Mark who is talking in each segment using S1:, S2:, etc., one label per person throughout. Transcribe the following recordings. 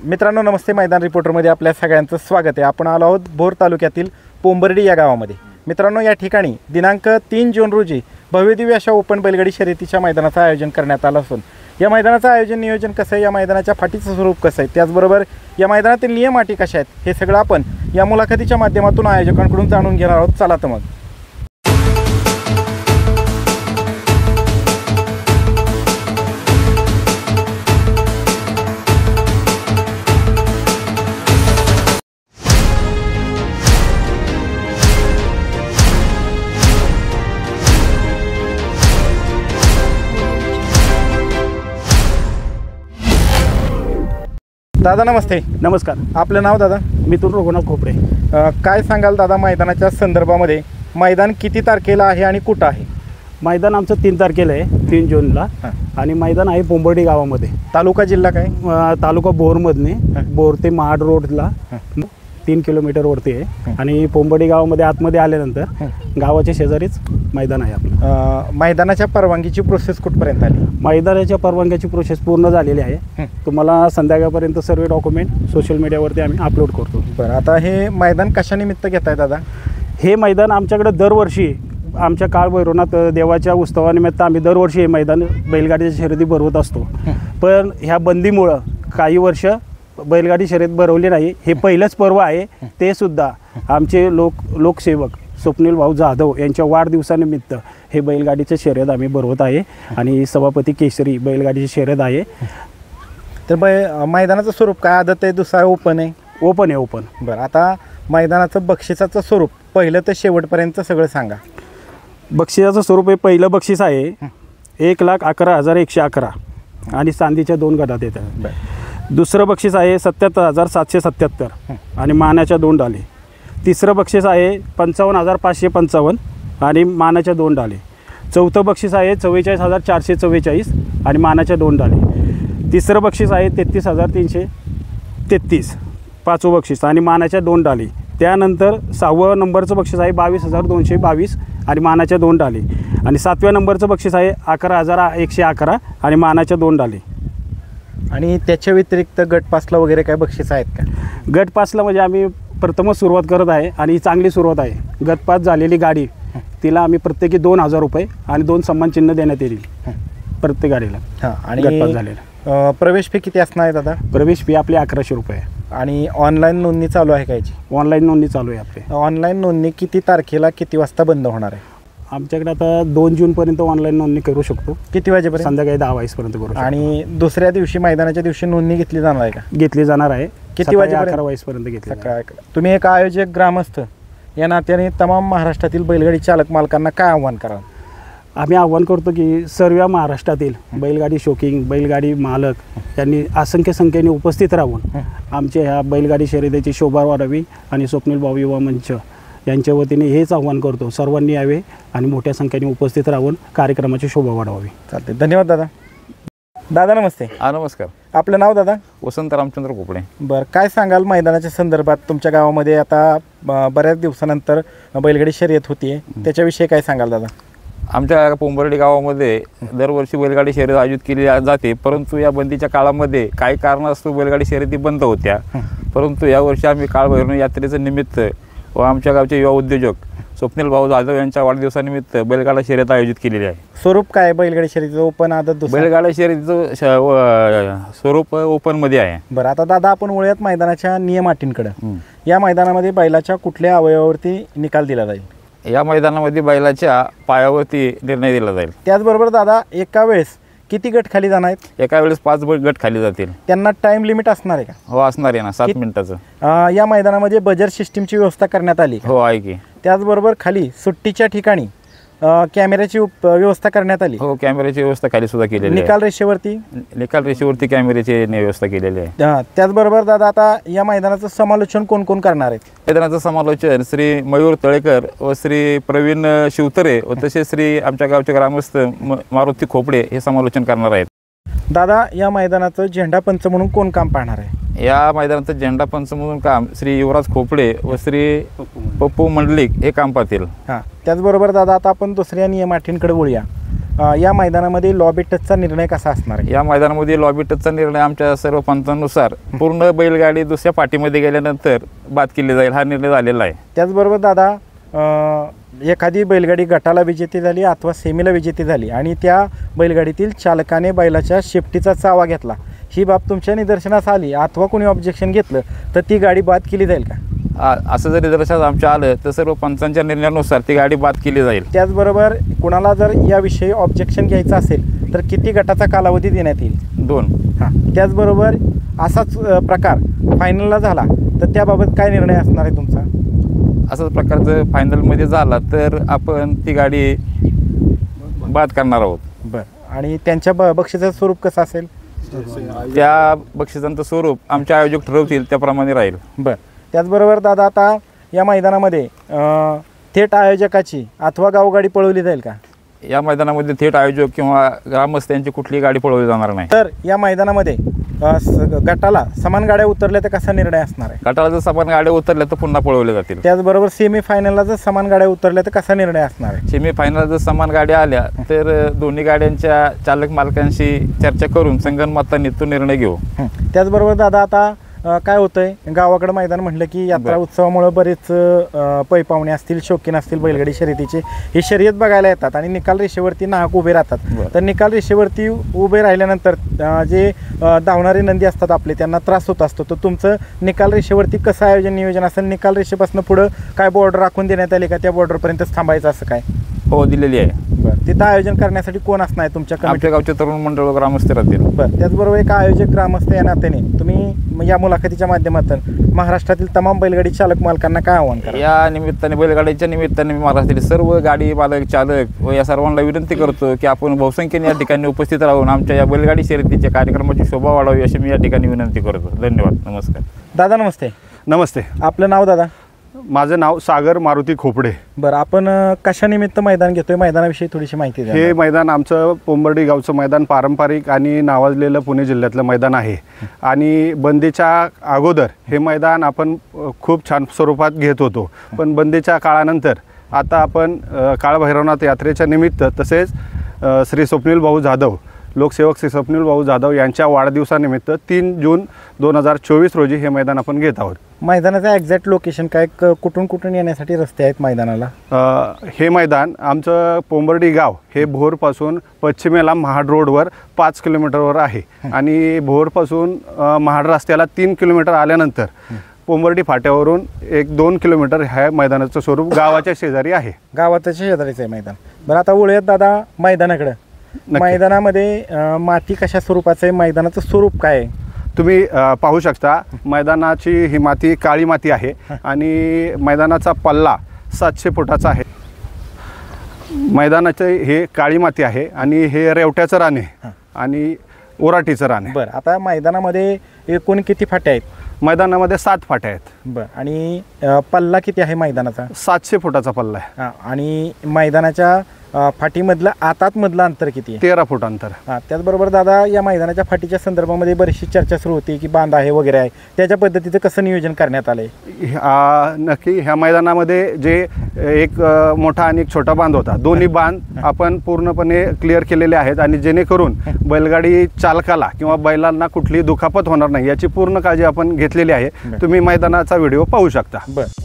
S1: मित्रांनो नमस्ते, मैदान रिपोर्टरमध्ये आपल्या सगळ्यांचं स्वागत आहे। आपण आलो आहोत भोर तालुक्यातील पोंबर्डी या गावामध्ये। मित्रांनो या ठिकाणी दिनांक 3 जून रोजी भव्यदिव्य अशा ओपन बैलगाडी शर्यतीच्या मैदानाचं आयोजन करण्यात आलं असून या मैदानाचं आयोजन नियोजन कसं आहे, या मैदानाच्या फाटीचं स्वरूप कसं आहे, त्याचबरोबर या मैदानातील नियम अटी कशा आहेत हे सगळं आपण या मुलाखतीच्या माध्यमातून आयोजकांकडून जाणून घेणार आहोत। चला तर मग दादा नमस्ते।
S2: नमस्कार।
S1: आपलं नाव दादा?
S2: मिथुन रघुनाथ खोपडे।
S1: काय सांगाल दादा मैदानाच्या संदर्भामध्ये? मैदान किती तारखेला आहे आणि कुठं आहे?
S2: मैदान आमचं 3 तारखेला आहे, 3 जूनला। आणि मैदान आहे पोंबर्डी गावामध्ये।
S1: तालुका जिल्हा काय?
S2: तालुका बोरमधने, बोर ते महाड रोडला 3 किलोमीटरवरती आहे। आणि पोंबर्डी गावामध्ये आतमध्ये आल्यानंतर गावाच्या शेजारीच मैदान आहे आपलं।
S1: मैदानाच्या परवानगीची प्रोसेस कुठपर्यंत आली?
S2: मैदानाच्या परवानगीची प्रोसेस पूर्ण झालेली आहे। तुम्हाला संध्याकाळपर्यंत सर्व डॉक्युमेंट सोशल मीडियावरती आम्ही अपलोड करतो।
S1: बरं, आता हे मैदान कशानिमित्त घेताय दादा?
S2: हे मैदान आमच्याकडे दरवर्षी आमच्या काळभैरवनाथ देवाच्या उत्सवानिमित्त आम्ही दरवर्षी हे मैदान बैलगाडीच्या शर्यती भरवत असतो। पण ह्या बंदीमुळं काही वर्ष बैलगाडी शर्यत भरवली नाही। हे पहिलंच पर्व आहे, ते सुद्धा आमचे लोकसेवक स्वप्नील भाऊ जाधव यांच्या वाढदिवसानिमित्त हे बैलगाडीचे शर्यत आम्ही भरवत आहे। आणि सभापती केसरी बैलगाडीची शर्यत आहे।
S1: तर मैदानाचं स्वरूप काय? आदत आहे, दुसरा ओपन आहे?
S2: ओपन आहे, ओपन।
S1: बरं, आता मैदानाचं बक्षिसाचं स्वरूप पहिलं तर शेवटपर्यंत सगळं सांगा।
S2: बक्षिसाचं स्वरूप आहे, पहिलं बक्षीस आहे 1,11,111 आणि चांदीच्या 2 गटात येतात। दुसरं बक्षीस आहे 77,777 आणि मानाच्या 2 डाले। तिसरं बक्षीस आहे 55,555 आणि मानाच्या 2 डाले। चौथं बक्षीस आहे 44,444 आणि मानाच्या 2 डाले। तिसरं बक्षीस आहे 33,333 पाचवं बक्षीस आणि मानाच्या 2 डाले। त्यानंतर 6व्या नंबरचं बक्षीस आहे 22,222 आणि मानाच्या 2 डाले। आणि 7व्या नंबरचं बक्षीस आहे 11,111 आणि मानाच्या 2 डाले।
S1: आणि त्याच्या व्यतिरिक्त गट पासला वगैरे काय बक्षीस आहेत का?
S2: गट पासला म्हणजे आम्ही प्रथमच सुरुवात करत आहे आणि चांगली सुरुवात आहे। गट पास झालेली गाडी तिला आम्ही प्रत्येकी 2,000 रुपये आणि 2 सन्मान चिन्ह देण्यात येईल प्रत्येक गाडीला।
S1: आणि
S2: गट पास झालेला
S1: प्रवेश फी किती असणार आहे दादा?
S2: प्रवेश फी आपली 1100 रुपये।
S1: आणि ऑनलाईन नोंदणी चालू आहे का याची?
S2: ऑनलाईन नोंदणी चालू आहे आपली।
S1: ऑनलाईन नोंदणी किती तारखेला किती वाजता बंद होणार आहे?
S2: आमच्याकडे आता 2 जूनपर्यंत ऑनलाईन नोंदणी करू शकतो।
S1: किती वाजेपर्यंत?
S2: संध्याकाळी 10 वाजेपर्यंत करू शकतो।
S1: आणि दुसऱ्या दिवशी मैदानाच्या दिवशी नोंदणी घेतली जाणार आहे का?
S2: घेतली जाणार आहे।
S1: किती वाजेपर्यंत?
S2: 11 वाजेपर्यंत घेतली।
S1: तुम्ही एक आयोजक ग्रामस्थ या नात्याने तमाम महाराष्ट्रातील बैलगाडी चालक मालकांना काय आव्हान कराल?
S2: आम्ही आव्हान करतो की सर्व महाराष्ट्रातील बैलगाडी शौकीन बैलगाडी मालक यांनी असंख्य संख्येने उपस्थित राहून आमच्या ह्या बैलगाडी शर्यतीची शोभा वाढावी आणि स्वप्नील भाऊ युवा मंच यांच्या वतीने हेच आव्हान करतो, सर्वांनी यावे आणि मोठ्या संख्येने उपस्थित राहून कार्यक्रमाची शोभा वाढवावी।
S1: चालते, धन्यवाद दादा। दादा नमस्ते।
S3: नमस्कार।
S1: आपलं नाव दादा?
S3: वसंत रामचंद्र खोपडे।
S1: बरं, काय सांगाल मैदानाच्या संदर्भात? तुमच्या गावामध्ये आता बऱ्याच दिवसानंतर बैलगाडी शर्यत होती, त्याच्याविषयी काय सांगाल दादा?
S3: आमच्या पोंबर्डी गावामध्ये दरवर्षी बैलगाडी शर्यत आयोजित केली जाते, परंतु या बंदीच्या काळामध्ये काही कारणास्तव बैलगाडी शर्यती बंद होत्या। परंतु यावर्षी आम्ही काळभैरवनाथ यात्रेचं निमित्त व आमच्या गावचे युवा उद्योजक स्वप्नील भाऊ जाधव यांच्या वाढदिवसानिमित्त बैलगाडा शर्यत आयोजित केलेली आहे।
S1: स्वरूप काय बैलगाडी शर्यतीचं? ओपन आदत?
S3: बैलगाडा शर्यतीचं स्वरूप ओपनमध्ये आहे।
S1: बरं, आता दादा आपण वळूयात मैदानाच्या नियम अटींकडे। या मैदानामध्ये बैलाच्या कुठल्या अवयवावरती निकाल दिला जाईल?
S3: या मैदानामध्ये बैलाच्या पायावरती निर्णय दिला जाईल।
S1: त्याचबरोबर दादा एका वेळेस किती गट खाली जाणार आहेत?
S3: एका वेळेस 5 गट खाली जातील।
S1: त्यांना टाइम लिमिट असणार आहे का?
S3: हो असणार आहे ना, 7 मिनिटाचं।
S1: या मैदानामध्ये बजर सिस्टीमची व्यवस्था करण्यात आली?
S3: हो आहे की।
S1: त्याचबरोबर खाली सुट्टीच्या ठिकाणी कॅमेऱ्याची व्यवस्था करण्यात आली?
S3: हो, कॅमेऱ्याची व्यवस्था खाली सुद्धा केलेली आहे।
S1: निकाल रेषेवरती
S3: कॅमेऱ्याची व्यवस्था केलेली आहे।
S1: त्याचबरोबर दादा आता या मैदानाचं समालोचन कोण कोण करणार आहेत?
S3: मैदानाचं समालोचन श्री मयूर तळेकर व श्री प्रवीण शिवतरे व तसेच श्री आमच्या गावचे ग्रामस्थ मारुती खोपडे हे समालोचन करणार आहेत।
S1: दादा या मैदानाचं झेंडा पंच म्हणून कोण काम पाहणार आहे?
S3: या मैदानाचं झेंडा पंच म्हणून काम श्री युवराज खोपडे व श्री पप्पू मंडलिक हे काम पाहतील।
S1: त्याचबरोबर दादा आता आपण दुसऱ्या नियम अटींकडे वळूया। या मैदानामध्ये लॉबी टचचा निर्णय कसा असणार आहे?
S3: या मैदानामध्ये लॉबी टचचा निर्णय आमच्या सर्व पंचांनुसार पूर्ण बैलगाडी दुसऱ्या पाठीमध्ये गेल्यानंतर बाद केली जाईल हा निर्णय झालेला आहे.
S1: त्याचबरोबर दादा, एखादी बैलगाडी गटाला विजेती झाली अथवा सेमीला विजेती झाली आणि त्या बैलगाडीतील चालकाने बैलाच्या शेपटीचा चावा घेतला, ही बाब तुमच्या निदर्शनास आली अथवा कोणी ऑब्जेक्शन घेतलं तर ती गाडी बाद केली जाईल का?
S3: असं जर निदर्शनास आमच्या आलं तर सर्व पंचांच्या निर्णयानुसार ती गाडी बाद केली जाईल.
S1: त्याचबरोबर कुणाला जर याविषयी ऑब्जेक्शन घ्यायचं असेल तर किती गटाचा कालावधी देण्यात येईल?
S3: 2.
S1: हां, त्याचबरोबर असाच प्रकार फायनलला झाला तर त्याबाबत काय निर्णय असणार आहे तुमचा?
S3: असाच प्रकारचं फायनलमध्ये झाला तर आपण ती गाडी बाद करणार आहोत.
S1: बरं, आणि त्यांच्या बक्षिसाचं स्वरूप कसं असेल?
S3: त्या बक्षिसांचं स्वरूप आमचे आयोजक ठरवतील त्याप्रमाणे राहील.
S1: बरं, त्याचबरोबर दादा, आता या मैदानामध्ये थेट आयोजकाची अथवा गावगाडी पळवली जाईल का?
S3: या मैदानामध्ये थेट आयोजक किंवा ग्रामस्थ यांची कुठलीही गाडी पळवली जाणार नाही.
S1: तर या मैदानामध्ये गटाला समान गाड्या उतरल्या तर कसा निर्णय असणार आहे?
S3: गटाला जर समान गाड्या उतरल्या तर पुन्हा पळवल्या जातील.
S1: त्याचबरोबर सेमीफायनलला जर समान गाड्या उतरल्या तर कसा निर्णय असणार आहे?
S3: सेमीफायनल जर समान गाड्या आल्या तर दोन्ही गाड्यांच्या चालक मालकांशी चर्चा करून संगनमताने तो निर्णय घेऊ.
S1: त्याचबरोबर दादा, आता काय होतंय, गावाकडं मैदान म्हटलं की यात्रा उत्सवामुळे बरेच पै पाहुणे असतील, शौकीन असतील बैलगाडी शर्यतीचे, ही शर्यत बघायला येतात आणि निकाल रेषेवरती नाहक उभे राहतात. तर निकाल रेषेवरती उभे राहिल्यानंतर जे धावणारे नंदी असतात आपले, त्यांना त्रास होत असतो. तर तुमचं निकाल रेषेवरती कसं आयोजन नियोजन असेल? निकाल रेषेपासून पुढं काय बॉर्डर राखून देण्यात आली का? त्या बॉर्डरपर्यंतच थांबायचं असं काय?
S3: हो, दिलेली आहे.
S1: बरं, तिथं आयोजन करण्यासाठी कोण असणार आहे तुमच्या
S3: आमच्या गावचे तरुण मंडळ ग्रामस्थ राहतील.
S1: बरं, त्याचबरोबर एक आयोजक ग्रामस्थ या नात्याने तुम्ही या मुलाखतीच्या माध्यमातून महाराष्ट्रातील तमाम बैलगाडी चालक मालकांना काय आव्हान करा?
S3: या निमित्ताने बैलगाडीच्या निमित्ताने मी महाराष्ट्रातील सर्व गाडी मालक चालक व या सर्वांना विनंती करतो की आपण बहुसंख्येने या ठिकाणी उपस्थित राहून आमच्या या बैलगाडी शर्यतीच्या कार्यक्रमाची शोभा वाढावी अशी मी या ठिकाणी विनंती करतो. धन्यवाद. नमस्कार
S1: दादा. नमस्ते.
S2: नमस्ते.
S1: आपलं नाव दादा?
S2: माझं नाव सागर मारुती खोपडे.
S1: बरं, आपण कशानिमित्त मैदान घेतोय, मैदानाविषयी थोडीशी माहिती द्या.
S2: हे मैदान आमचं पोंबर्डी गावचं मैदान पारंपरिक आणि नावाजलेलं पुणे जिल्ह्यातलं मैदान आहे आणि बंदीच्या अगोदर हे मैदान आपण खूप छान स्वरूपात घेत होतो, पण बंदीच्या काळानंतर आता आपण काळभैरवनाथ यात्रेच्या निमित्त तसेच श्री स्वप्नील भाऊ जाधव, लोकसेवक श्री स्वप्नील भाऊ जाधव यांच्या वाढदिवसानिमित्त 3 जून 2024 रोजी हे मैदान आपण घेत आहोत.
S1: मैदानाचं एक्झॅक्ट लोकेशन काय, कुठून कुठून येण्यासाठी रस्ते आहेत मैदानाला?
S2: हे मैदान आमचं पोंबर्डी गाव हे भोरपासून पश्चिमेला महाड रोडवर 5 किलोमीटरवर आहे आणि भोरपासून महाड रस्त्याला 3 किलोमीटर आल्यानंतर पोंबर्डी फाट्यावरून 1-2 किलोमीटर ह्या मैदानाचं स्वरूप गावाच्या शेजारी आहे.
S1: गावाच्या शेजारीचं आहे मैदान. बरं, आता वळूयात दादा मैदानाकडं. मैदानामध्ये माती कशा स्वरूपाचं आहे, मैदानाचं स्वरूप काय आहे?
S2: तुम्ही पाहू शकता मैदानाची ही माती काळी माती आहे आणि मैदानाचा पल्ला 700 फुटाचा आहे. मैदानाचे हे काळी माती आहे आणि हे रेवट्याचं रान आहे आणि ओराटीचं रान आहे.
S1: बरं, आता मैदानामध्ये एकूण किती फाट्या आहेत?
S2: मैदानामध्ये 7 फाट्या आहेत.
S1: बरं, आणि पल्ला किती आहे मैदानाचा?
S2: 700 फुटाचा पल्ला आहे.
S1: हां, आणि मैदानाच्या फाटीमधलं आतातमधलं अंतर किती आहे?
S2: 13 फूट अंतर.
S1: हां, त्याचबरोबर दादा, या मैदानाच्या फाटीच्या संदर्भामध्ये बरीचशी चर्चा सुरू होती की बांध आहे वगैरे आहे, त्याच्या पद्धतीचं कसं नियोजन करण्यात आलं आहे?
S2: नक्की ह्या मैदानामध्ये जे एक मोठा आणि एक छोटा बांध होता, दोन्ही बांध आपण पूर्णपणे क्लिअर केलेले आहेत आणि जेणेकरून बैलगाडी चालकाला किंवा बैलांना कुठलीही दुखापत होणार नाही याची पूर्ण काळजी आपण घेतलेली आहे. तुम्ही मैदानाचा व्हिडिओ पाहू शकता.
S1: बरं,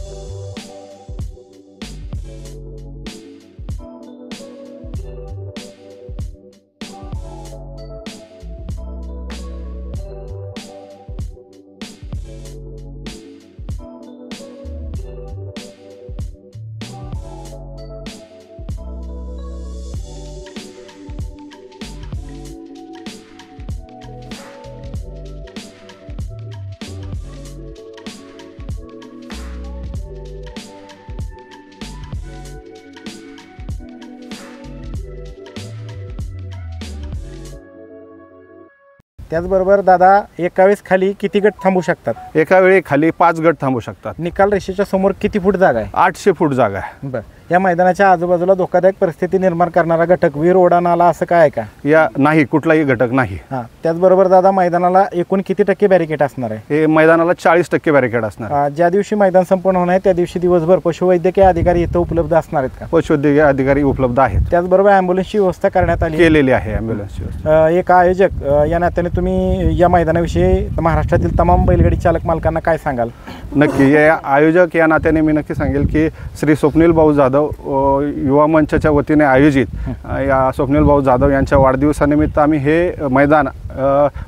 S1: त्याचबरोबर दादा, एका वेळेस खाली किती गट थांबू शकतात?
S2: एका वेळी खाली 5 गट थांबू शकतात.
S1: निकाल रेषेच्या समोर किती फूट जागा आहे?
S2: 800 फूट जागा आहे.
S1: बरं, या मैदानाच्या आजूबाजूला धोकादायक परिस्थिती निर्माण करणारा घटक वीर ओढा नाला असं काय आहे का?
S4: या नाही, कुठलाही घटक नाही.
S1: हां, त्याचबरोबर दादा मैदानाला एकूण किती टक्के बॅरिकेड असणार आहे?
S4: हे मैदानाला 40% बॅरिकेड असणार.
S1: ज्या दिवशी मैदान संपन्न होणार आहे त्या दिवशी दिवसभर पशुवैद्यकीय अधिकारी इथं उपलब्ध असणार आहेत का?
S4: पशुवैद्यकीय अधिकारी उपलब्ध आहेत.
S1: त्याचबरोबर ॲम्ब्युलन्सची व्यवस्था करण्यात आली
S4: केलेली आहे ॲम्ब्युलन्सची व्यवस्था.
S1: एक आयोजक या नात्याने तुम्ही या मैदानाविषयी महाराष्ट्रातील तमाम बैलगाडी चालक मालकांना काय सांगाल?
S4: नक्की या आयोजक या नात्याने मी नक्की सांगेल की श्री स्वप्नील भाऊ जाधव युवा मंचाच्या वतीने आयोजित या स्वप्नील भाऊ जाधव यांच्या वाढदिवसानिमित्त आम्ही हे मैदान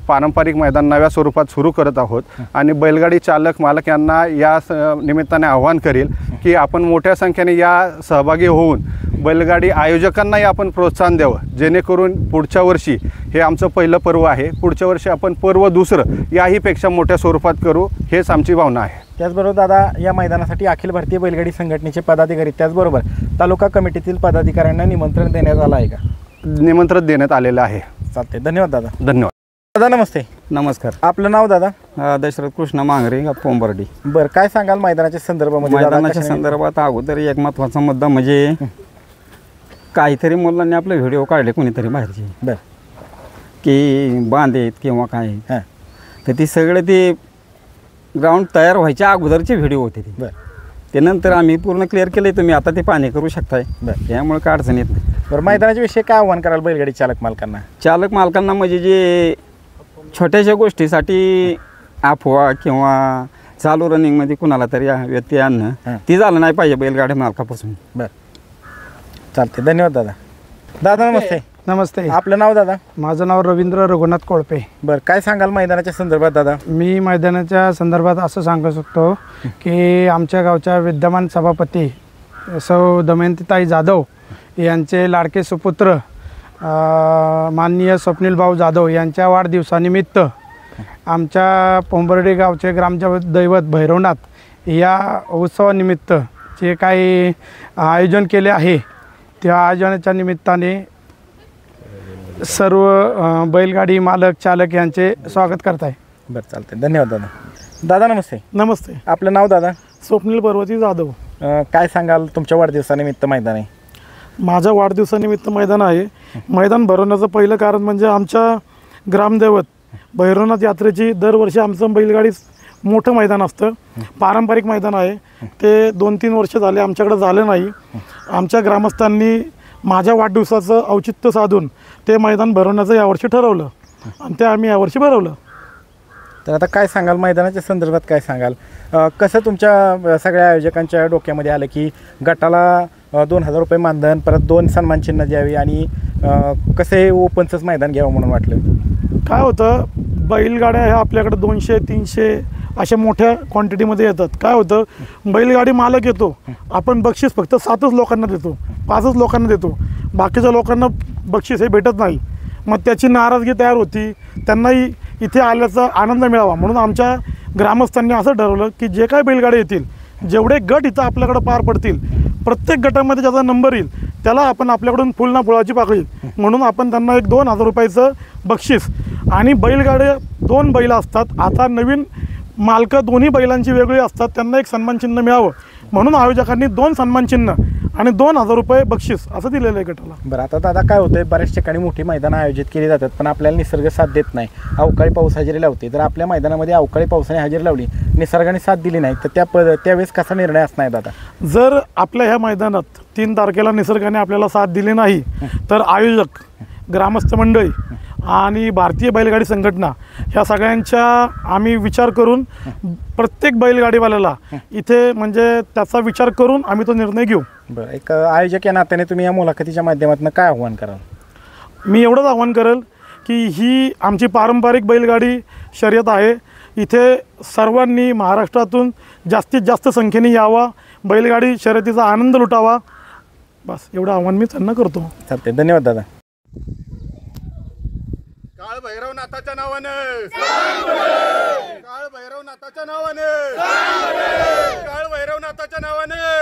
S4: पारंपरिक मैदान नव्या स्वरूपात सुरू करत आहोत. आणि बैलगाडी चालक मालक यांना या निमित्ताने आव्हान करेल की आपण मोठ्या संख्येने या सहभागी होऊन बैलगाडी आयोजकांनाही आपण प्रोत्साहन द्यावं, जेणेकरून पुढच्या वर्षी हे आमचं पहिलं पर्व आहे, पुढच्या वर्षी आपण पर्व दुसरं याहीपेक्षा मोठ्या स्वरूपात करू, हेच आमची भावना आहे.
S1: त्याचबरोबर दादा या मैदानासाठी अखिल भारतीय बैलगाडी संघटनेचे पदाधिकारी त्याचबरोबर तालुका कमिटीतील पदाधिकाऱ्यांना निमंत्रण देण्यात आलं आहे का?
S4: निमंत्रण देण्यात आलेलं आहे.
S1: चालते, धन्यवाद दादा.
S4: धन्यवाद
S1: दादा नमस्ते.
S5: नमस्कार.
S1: आपलं नाव दादा?
S5: दशरथ कृष्ण मांगरे, पोंबर्डी.
S1: बरं, काय सांगाल मैदानाच्या संदर्भामध्ये?
S5: मैदानाच्या संदर्भात अगोदर एक महत्त्वाचा मुद्दा म्हणजे काहीतरी मुलांनी आपले व्हिडिओ काढले कोणीतरी बाहेरचे,
S1: बरं,
S5: की बांधेत किंवा काय,
S1: हां,
S5: तर ती सगळे ते ग्राउंड तयार व्हायच्या अगोदरचे व्हिडिओ होते ते.
S1: बरं,
S5: ते नंतर आम्ही पूर्ण क्लिअर केले. तुम्ही आता ते पाणी करू शकताय,
S1: बरं.
S5: त्यामुळे काय अडचण येत नाही.
S1: बरं, मैदानाच्या विषयी काय आव्हान कराल बैलगाडी चालक मालकांना?
S5: चालक मालकांना म्हणजे जे छोट्याशा गोष्टीसाठी अफवा किंवा चालू रनिंगमध्ये कुणाला तरी व्यत्यय आणणं ती झालं नाही पाहिजे बैलगाडी मालकापासून.
S1: बरं, चालते, धन्यवाद दादा. दादा नमस्ते.
S2: नमस्ते.
S1: आपलं नाव दादा?
S2: माझं नाव रवींद्र रघुनाथ कोळपे.
S1: बरं, काय सांगाल मैदानाच्या संदर्भात दादा?
S2: मी मैदानाच्या संदर्भात असं सांगू शकतो की आमच्या गावच्या विद्यमान सभापती सौ दमयंतीताई जाधव यांचे लाडके सुपुत्र माननीय स्वप्नील भाऊ जाधव यांच्या वाढदिवसानिमित्त आमच्या पोंबर्डी गावचे ग्रामदैवत भैरवनाथ या उत्सवानिमित्त जे काही आयोजन केले आहे त्या आयोजनाच्या निमित्ताने सर्व बैलगाडी मालक चालक यांचे स्वागत करत आहे.
S1: बरं, चालते, धन्यवाद दादा. दादा नमस्ते.
S2: नमस्ते.
S1: आपलं नाव दादा?
S2: स्वप्नील पर्वती जाधव.
S1: काय सांगाल तुमच्या वाढदिवसानिमित्त मैदान आहे?
S2: माझ्या वाढदिवसानिमित्त मैदान आहे. मैदान भरवण्याचं पहिलं कारण म्हणजे आमच्या ग्रामदैवत भैरवनाथ यात्रेची दरवर्षी आमचं बैलगाडी मोठं मैदान असतं, पारंपरिक मैदान आहे. ते 2-3 वर्ष झाले आमच्याकडे झालं नाही. आमच्या ग्रामस्थांनी माझ्या वाढदिवसाचं औचित्य साधून ते मैदान भरवण्याचं यावर्षी ठरवलं आणि ते आम्ही यावर्षी भरवलं.
S1: तर आता काय सांगाल मैदानाच्या संदर्भात? काय सांगाल कसं तुमच्या सगळ्या आयोजकांच्या डोक्यामध्ये आलं की गटाला 2,000 रुपये मानधन, परत 2 सन्मानचिन्ह द्यावी आणि कसं हे ओपनचंच मैदान घ्यावं म्हणून वाटलं?
S2: काय होतं, बैलगाड्या ह्या आपल्याकडे 200-300 अशा मोठ्या क्वांटिटीमध्ये येतात. काय होतं, बैलगाडी मालक येतो, आपण बक्षीस फक्त 7च लोकांना देतो, 5च लोकांना देतो, बाकीच्या लोकांना बक्षीस हे भेटत नाही. मग त्याची नाराजगी तयार होती, त्यांनाही इथे आल्याचा आनंद मिळावा म्हणून आमच्या ग्रामस्थांनी असं ठरवलं की जे काही बैलगाड्या येतील, जेवढे गट इथं आपल्याकडे पार पडतील, प्रत्येक गटामध्ये ज्याचा नंबर येईल त्याला आपण आपल्याकडून फुल ना फुलाची पाकळी म्हणून आपण त्यांना एक 2,000 रुपयाचं बक्षीस. आणि बैलगाड्या 2 बैल असतात, आता नवीन मालकं दोन्ही बैलांची वेगळी असतात, त्यांना एक सन्मानचिन्ह मिळावं म्हणून आयोजकांनी 2 सन्मानचिन्ह आणि 2,000 रुपये बक्षीस असं दिलेलं आहे गटाला.
S1: बरं, आता दादा काय होतंय, बऱ्याच ठिकाणी मोठी मैदानं आयोजित केली जातात पण आपल्याला निसर्ग साथ देत नाही, अवकाळी पाऊस हजेरी लावते. जर आपल्या मैदानामध्ये अवकाळी पावसाने हजेरी लावली, निसर्गाने साथ दिली नाही तर त्यावेळेस कसा निर्णय असणार दादा?
S2: जर आपल्या ह्या मैदानात 3 तारखेला निसर्गाने आपल्याला साथ दिली नाही तर आयोजक, ग्रामस्थ मंडळी आणि भारतीय बैलगाडी संघटना ह्या सगळ्यांच्या आम्ही विचार करून प्रत्येक बैलगाडीवाल्याला इथे म्हणजे त्याचा विचार करून आम्ही तो निर्णय घेऊ.
S1: बरं, एक आयोजक या नात्याने तुम्ही या मुलाखतीच्या माध्यमातून काय आव्हान कराल?
S2: मी एवढंच आव्हान करेल की ही आमची पारंपरिक बैलगाडी शर्यत आहे, इथे सर्वांनी महाराष्ट्रातून जास्तीत जास्त संख्येने यावा, बैलगाडी शर्यतीचा आनंद लुटावा, बस एवढं आव्हान मी त्यांना करतो.
S1: चालते, धन्यवाद दादा.
S4: काळ भैरवनाथाच्या नावानं, काळ भैरवनाथाच्या नावानं, काळ भैरवनाथाच्या नावानं.